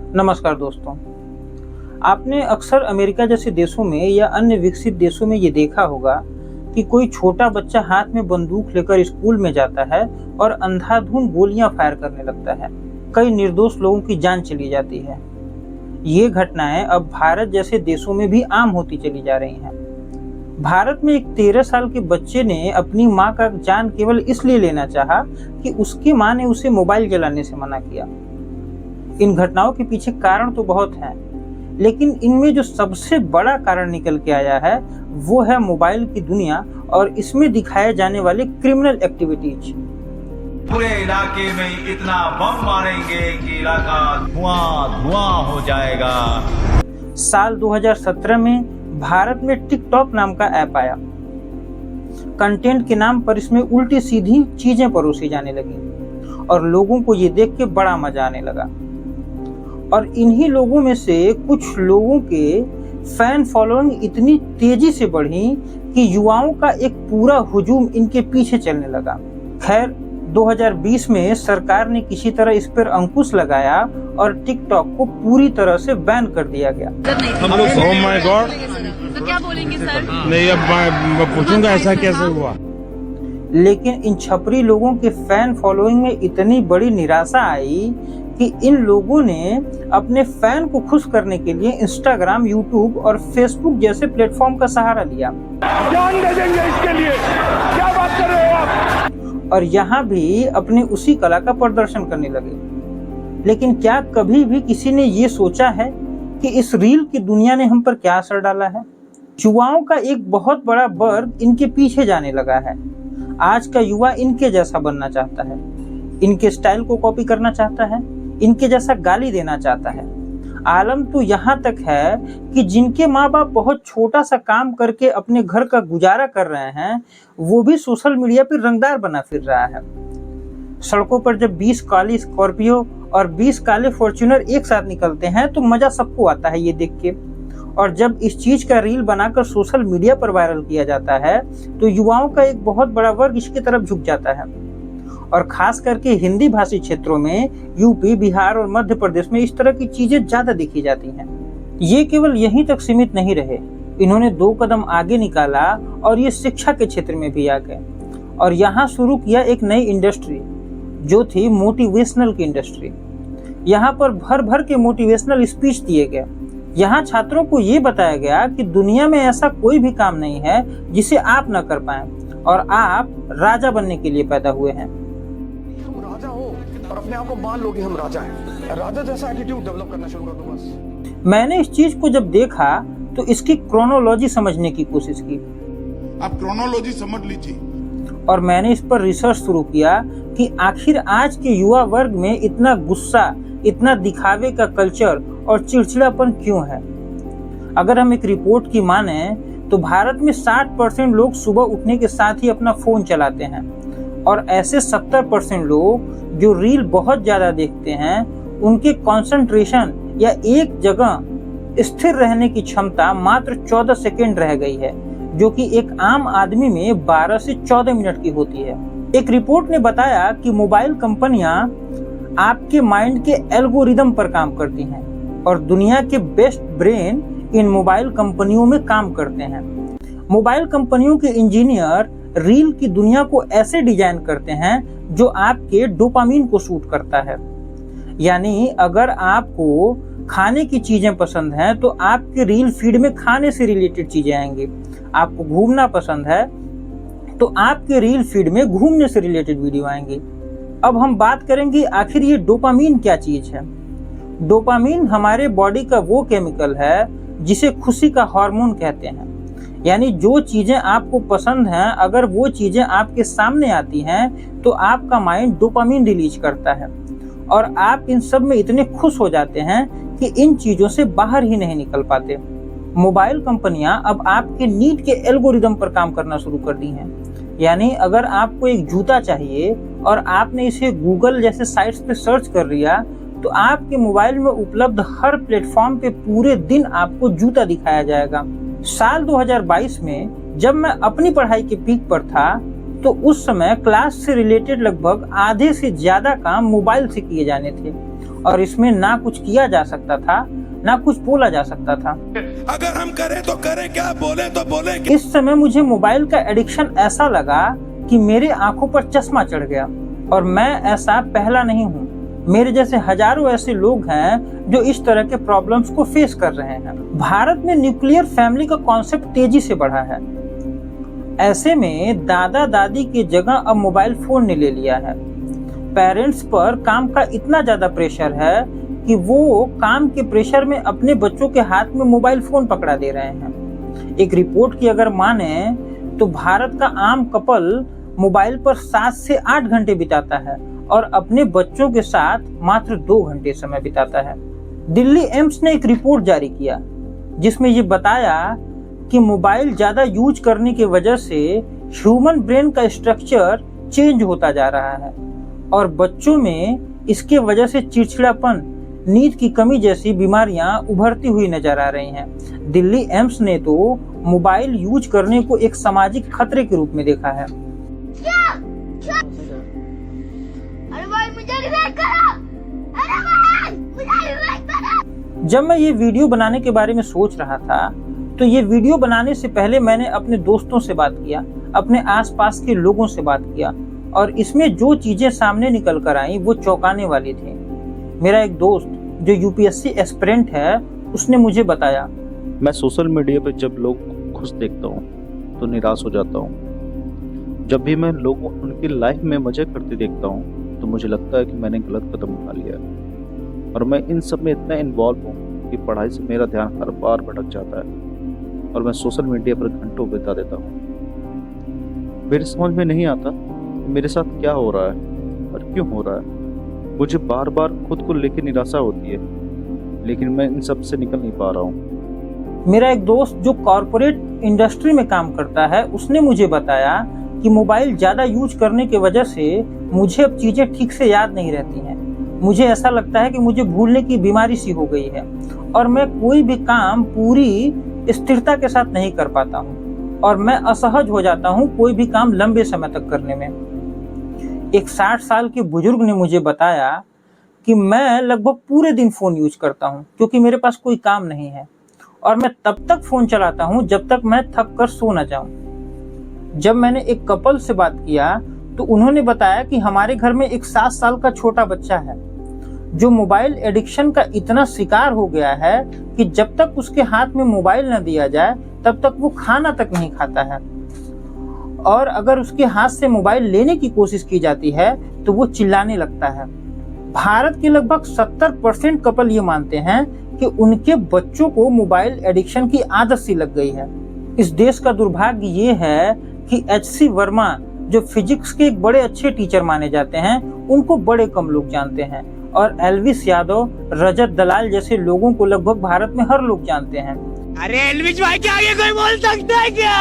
नमस्कार दोस्तों। आपने अक्सर अमेरिका जैसे देशों में या अन्य विकसित देशों में ये देखा होगा कि कोई छोटा बच्चा हाथ में बंदूक लेकर स्कूल में जाता है और अंधाधुंध गोलियां फायर करने लगता है। कई निर्दोष लोगों की जान चली जाती है। ये घटनाएं अब भारत जैसे देशों में भी आम होती चली जा रही हैं। भारत में एक 13 साल के बच्चे ने अपनी मां का जान केवल इसलिए लेना चाहा कि उसकी मां ने उसे मोबाइल चलाने से मना किया। इन घटनाओं के पीछे कारण तो बहुत हैं, लेकिन इनमें जो सबसे बड़ा कारण निकल के आया है वो है मोबाइल की दुनिया और इसमें दिखाए जाने वाले क्रिमिनल एक्टिविटीज। पूरे इलाके में इतना बम मारेंगे कि इलाका धुआं धुआं हो जाएगा। साल 2017 में भारत में टिकटॉक नाम का ऐप आया। कंटेंट के नाम पर इसमें उल्टी सीधी चीजें परोसी जाने लगी और लोगों को ये देख के बड़ा मजा आने लगा। और इन्हीं लोगों में से कुछ लोगों के फैन फॉलोइंग इतनी तेजी से बढ़ी कि युवाओं का एक पूरा हुजूम इनके पीछे चलने लगा। खैर 2020 में सरकार ने किसी तरह इस पर अंकुश लगाया और टिकटॉक को पूरी तरह से बैन कर दिया गया। हम लोग ओह माय गॉड, तो क्या बोलेंगे सर? नहीं अब मैं पूछूंगा ऐसा कैसे हुआ। लेकिन इन छपरी लोगों के फैन फॉलोइंग में इतनी बड़ी निराशा आई कि इन लोगों ने अपने फैन को खुश करने के लिए इंस्टाग्राम, यूट्यूब और फेसबुक जैसे प्लेटफॉर्म का सहारा लिया। जान दे देंगे इसके लिए, क्या बात कर रहे हो आप? और यहाँ भी अपनी उसी कला का प्रदर्शन करने लगे। लेकिन क्या कभी भी किसी ने ये सोचा है कि इस रील की दुनिया ने हम पर क्या असर डाला है? युवाओं का एक बहुत बड़ा वर्ग इनके पीछे जाने लगा है। आज का युवा इनके जैसा बनना चाहता है, इनके स्टाइल को कॉपी करना चाहता है, इनके जैसा गाली देना चाहता है। आलम तो यहाँ तक है कि जिनके माँ बाप बहुत छोटा सा काम करके अपने घर का गुजारा कर रहे हैं, वो भी सोशल मीडिया पर रंगदार बना फिर रहा है। सड़कों पर जब 20 काली स्कॉर्पियो और 20 काले फॉर्च्यूनर एक साथ निकलते हैं तो मजा सबको आता है ये देख के। और जब इस चीज का रील बनाकर सोशल मीडिया पर वायरल किया जाता है तो युवाओं का एक बहुत बड़ा वर्ग इसकी तरफ झुक जाता है। और खास करके हिंदी भाषी क्षेत्रों में यूपी, बिहार और मध्य प्रदेश में इस तरह की चीजें ज्यादा देखी जाती हैं। ये केवल यहीं तक सीमित नहीं रहे, इन्होंने 2 कदम आगे निकाला और ये शिक्षा के क्षेत्र में भी आ गए और यहाँ शुरू किया एक नई इंडस्ट्री जो थी मोटिवेशनल की इंडस्ट्री। यहाँ पर भर भर के मोटिवेशनल स्पीच दिए गए। यहाँ छात्रों को ये बताया गया कि दुनिया में ऐसा कोई भी काम नहीं है जिसे आप न कर पाएं और आप राजा बनने के लिए पैदा हुए हैं। तुम राजा हो और अपने आप को मान लो कि हम राजा हैं। राजा जैसा एटीट्यूड डेवलप करना शुरू कर दो बस। मैंने इस चीज को जब देखा तो इसकी क्रोनोलॉजी समझने की कोशिश की। आप क्रोनोलॉजी समझ लीजिए। और मैंने इस पर रिसर्च शुरू किया कि आखिर आज के युवा वर्ग में इतना गुस्सा, इतना दिखावे का कल्चर और चिड़चिड़ापन क्यों है। अगर हम एक रिपोर्ट की माने तो भारत में 60% लोग सुबह उठने के साथ ही अपना फोन चलाते हैं और ऐसे 70% लोग जो रील बहुत ज्यादा देखते हैं उनके कंसंट्रेशन या एक जगह स्थिर रहने की क्षमता मात्र 14 सेकेंड रह गई है, जो कि एक आम आदमी में 12 से 14 मिनट की होती है। एक रिपोर्ट ने बताया कि मोबाइल कंपनियां आपके माइंड के एल्गोरिदम पर काम करती हैं और दुनिया के बेस्ट ब्रेन इन मोबाइल कंपनियों में काम करते हैं। मोबाइल कंपनियों के इंजीनियर रील की दुनिया को ऐसे डिजाइन करते हैं जो आपके डोपामीन को शूट करता है। यानी अगर आपको खाने की चीजें पसंद हैं तो आपके रील फीड में खाने से रिलेटेड चीजें आएंगी। आपको घूमना पसंद है तो आपके रील फीड में घूमने से रिलेटेड वीडियो आएंगे। अब हम बात करेंगे आखिर ये डोपामीन क्या चीज है। डोपामीन हमारे बॉडी का वो केमिकल है जिसे खुशी का हार्मोन कहते हैं। यानी जो चीजें आपको पसंद हैं, अगर वो चीजें आपके सामने आती हैं तो आपका माइंड डोपामीन रिलीज करता है और आप इन सब में इतने खुश हो जाते हैं कि इन चीजों से बाहर ही नहीं निकल पाते। मोबाइल कंपनियां अब आपके नीड के एल्गोरिदम पर काम करना शुरू कर दी हैं। यानी अगर आपको एक जूता चाहिए और आपने इसे गूगल जैसे साइट्स पे सर्च कर लिया तो आपके मोबाइल में उपलब्ध हर प्लेटफॉर्म पे पूरे दिन आपको जूता दिखाया जाएगा। साल 2022 में जब मैं अपनी पढ़ाई के पीक पर था तो उस समय क्लास से रिलेटेड लगभग आधे से ज्यादा काम मोबाइल से किए जाने थे और इसमें ना कुछ किया जा सकता था, ना कुछ बोला जा सकता था। अगर हम करें तो करें क्या, बोले तो बोले क्या? इस समय मुझे मोबाइल का एडिक्शन ऐसा लगा कि मेरे आंखों पर चश्मा चढ़ गया, और मैं ऐसा पहला नहीं हूँ। मेरे जैसे हजारों ऐसे लोग हैं जो इस तरह के प्रॉब्लम्स को फेस कर रहे हैं। भारत में न्यूक्लियर फैमिली का कॉन्सेप्ट तेजी से बढ़ा है। ऐसे में दादा दादी की जगह अब मोबाइल फोन ने ले लिया है। पेरेंट्स पर काम का इतना ज्यादा प्रेशर है कि वो काम के प्रेशर में अपने बच्चों के हाथ में मोबाइल फोन पकड़ा दे रहे हैं। एक रिपोर्ट की अगर माने तो भारत का आम कपल मोबाइल पर 7 से 8 घंटे बिताता है और अपने बच्चों के साथ मात्र 2 घंटे समय बिताता है। दिल्ली एम्स ने एक रिपोर्ट जारी किया जिसमें ये बताया कि मोबाइल ज्यादा यूज करने की वजह से ह्यूमन ब्रेन का स्ट्रक्चर चेंज होता जा रहा है और बच्चों में इसके वजह से चिड़चिड़ापन, नींद की कमी जैसी बीमारियां उभरती हुई नजर आ रही हैं। दिल्ली एम्स ने तो मोबाइल यूज करने को एक सामाजिक खतरे के रूप में देखा है। अरे भाई मुझे रिवाइव करो! अरे भाई मुझे रिवाइव करो! जब मैं ये वीडियो बनाने के बारे में सोच रहा था तो ये वीडियो बनाने से पहले मैंने अपने दोस्तों से बात किया, अपने आसपास के लोगों से बात किया, और इसमें जो चीजें सामने निकल कर आई वो चौंकाने वाली थी। मेरा एक दोस्त जो यूपीएससी एस्पिरेंट है उसने मुझे बताया, मैं सोशल मीडिया पर जब लोग खुश देखता हूँ तो निराश हो जाता हूँ। जब भी मैं लोगों उनकी लाइफ में मजे करते देखता हूँ तो मुझे लगता है कि मैंने गलत कदम उठा लिया है और मैं इन सब में इतना इन्वॉल्व हूँ कि पढ़ाई से मेरा ध्यान हर बार भटक जाता है और मैं सोशल मीडिया पर घंटों बिता देता हूँ। मेरे समझ में नहीं आता कि मेरे साथ क्या हो रहा है और क्यों हो रहा है। मुझे बार बार खुद को लेकर निराशा होती है, लेकिन मैं इन सब से निकल नहीं पा रहा हूँ। मेरा एक दोस्त जो कॉरपोरेट इंडस्ट्री में काम करता है उसने मुझे बताया कि मोबाइल ज्यादा यूज करने की वजह से मुझे अब चीजें ठीक से याद नहीं रहती हैं। मुझे ऐसा लगता है कि मुझे भूलने की बीमारी सी हो गई है और मैं कोई भी काम पूरी स्थिरता के साथ नहीं कर पाता हूँ और मैं असहज हो जाता हूँ कोई भी काम लंबे समय तक करने में। एक 60 साल के बुजुर्ग ने मुझे बताया कि मैं लगभग पूरे दिन फोन यूज करता हूँ क्योंकि मेरे पास कोई काम नहीं है और मैं तब तक फोन चलाता हूँ जब तक मैं थक कर सो न जाऊं। जब मैंने एक कपल से बात किया तो उन्होंने बताया कि हमारे घर में एक 7 साल का छोटा बच्चा है जो मोबाइल एडिक्शन का इतना शिकार हो गया है कि जब तक उसके हाथ में मोबाइल न दिया जाए तब तक वो खाना तक नहीं खाता है, और अगर उसके हाथ से मोबाइल लेने की कोशिश की जाती है तो वो चिल्लाने लगता है। भारत के लगभग 70% कपल ये मानते हैं कि उनके बच्चों को मोबाइल एडिक्शन की आदत सी लग गई है। इस देश का दुर्भाग्य ये है कि एच.सी. वर्मा जो फिजिक्स के एक बड़े अच्छे टीचर माने जाते हैं उनको बड़े कम लोग जानते हैं, और एल्विस यादव, रजत दलाल जैसे लोगों को लगभग भारत में हर लोग जानते हैं। अरे एल्विस भाई के आगे कोई बोल सकता है क्या?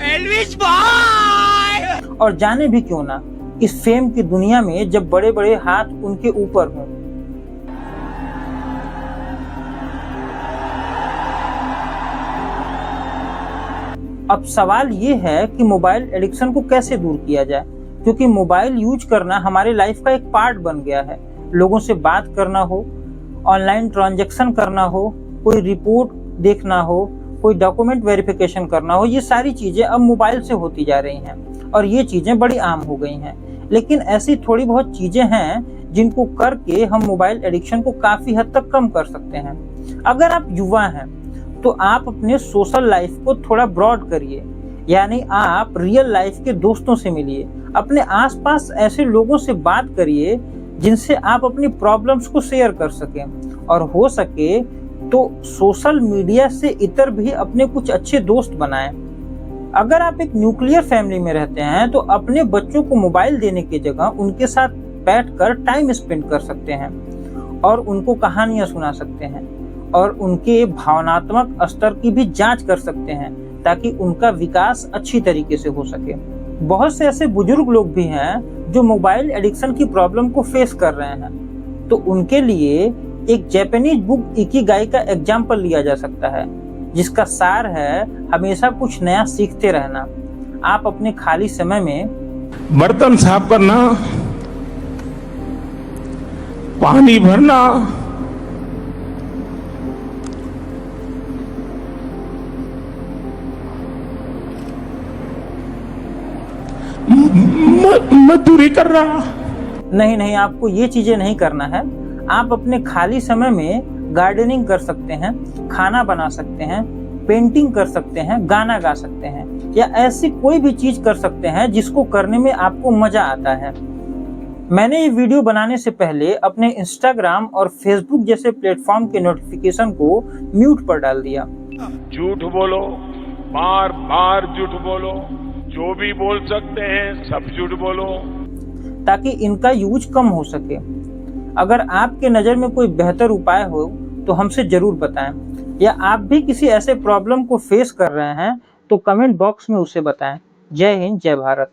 एल्विस भाई! और जाने भी क्यों ना, इस फेम की दुनिया में जब बड़े बड़े हाथ उनके ऊपर हों। अब सवाल ये है कि मोबाइल एडिक्शन को कैसे दूर किया जाए, क्योंकि मोबाइल यूज करना हमारे लाइफ का एक पार्ट बन गया है। लोगों से बात करना हो, ऑनलाइन ट्रांजैक्शन करना हो, कोई रिपोर्ट देखना हो, कोई डॉक्यूमेंट वेरिफिकेशन करना हो, ये सारी चीजें अब मोबाइल से होती जा रही हैं और ये चीजें बड़ी आम हो गई हैं। लेकिन ऐसी थोड़ी बहुत चीजें हैं जिनको करके हम मोबाइल एडिक्शन को काफी हद तक कम कर सकते हैं। अगर आप युवा हैं तो आप अपने सोशल लाइफ को थोड़ा ब्रॉड करिए, यानी आप रियल लाइफ के दोस्तों से मिलिए, अपने आसपास ऐसे लोगों से बात करिए जिनसे आप अपनी प्रॉब्लम्स को शेयर कर सकें, और हो सके तो सोशल मीडिया से इतर भी अपने कुछ अच्छे दोस्त बनाएं। अगर आप एक न्यूक्लियर फैमिली में रहते हैं तो अपने बच्चों को मोबाइल देने की जगह उनके साथ बैठकर टाइम स्पेंड कर सकते हैं और उनको कहानियां सुना सकते हैं और उनके भावनात्मक स्तर की भी जांच कर सकते हैं ताकि उनका विकास अच्छी तरीके से हो सके। बहुत से ऐसे बुजुर्ग लोग भी हैं जो मोबाइल एडिक्शन की प्रॉब्लम को फेस कर रहे हैं, तो उनके लिए एक जापानीज बुक इकिगाई का एग्जाम्पल लिया जा सकता है, जिसका सार है हमेशा कुछ नया सीखते रहना। आप अपने खाली समय में बर्तन साफ करना पानी भरना। मजदूरी कर रहा। नहीं नहीं, आपको ये चीजें नहीं करना है। आप अपने खाली समय में गार्डनिंग कर सकते हैं, खाना बना सकते हैं, पेंटिंग कर सकते हैं, गाना गा सकते हैं, या ऐसी कोई भी चीज कर सकते हैं जिसको करने में आपको मजा आता है। मैंने ये वीडियो बनाने से पहले अपने इंस्टाग्राम और फेसबुक जैसे प्लेटफॉर्म के नोटिफिकेशन को म्यूट पर डाल दिया। झूठ बोलो, बार बार झूठ बोलो, जो भी बोल सकते हैं सब झूठ बोलो, ताकि इनका यूज कम हो सके। अगर आपके नज़र में कोई बेहतर उपाय हो तो हमसे जरूर बताएं, या आप भी किसी ऐसे प्रॉब्लम को फेस कर रहे हैं तो कमेंट बॉक्स में उसे बताएं। जय हिंद, जय भारत।